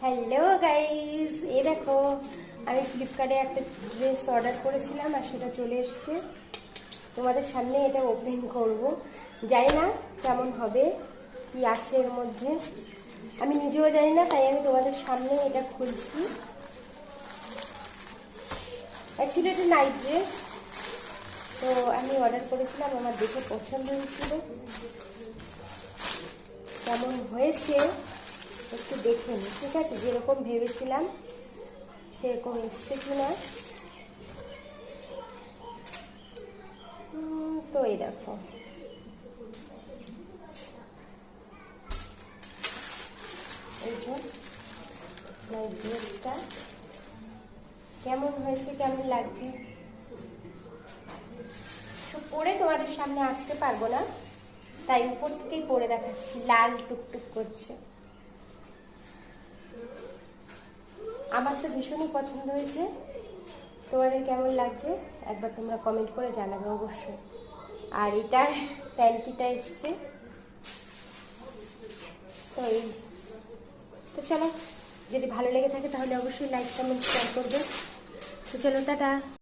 Hello guys, এই দেখো আমি ফ্লিপকার্টে একটা ড্রেস অর্ডার করেছিলাম আর সেটা চলে এসেছে। তোমাদের সামনে এটা ওপেন করব। জানি না কেমন হবে, কি আছে এর মধ্যে আমি নিজেও জানি না, তাই আমি তোমাদের সামনে এটা খুলছি। অ্যাকচুয়ালি এটা নাইট ড্রেস, তো আমি অর্ডার করেছিলাম, আমার দেখে পছন্দ হয়েছিল। কেমন হয়েছে একটু দেখে নিই, ঠিক আছে? যেরকম ভেবেছিলাম সেরকম এসছে কিনা। তো এই দেখো, এই যে ড্রেসটা কেমন হয়েছে, কেমন লাগছে সব পরে তোমাদের সামনে আসতে পারবো না, তাই উপর থেকেই পরে দেখাচ্ছি। লাল টুকটুক করছে, আমার তো ভীষণই পছন্দ হয়েছে। তোমাদের কেমন লাগছে একবার তোমরা কমেন্ট করে জানাবে অবশ্যই। আর এটার প্যান্টিটা এসছে, তো এই তো চলো, যদি ভালো লেগে থাকে তাহলে অবশ্যই লাইক কমেন্ট শেয়ার করবে। তো চলো, টাটা।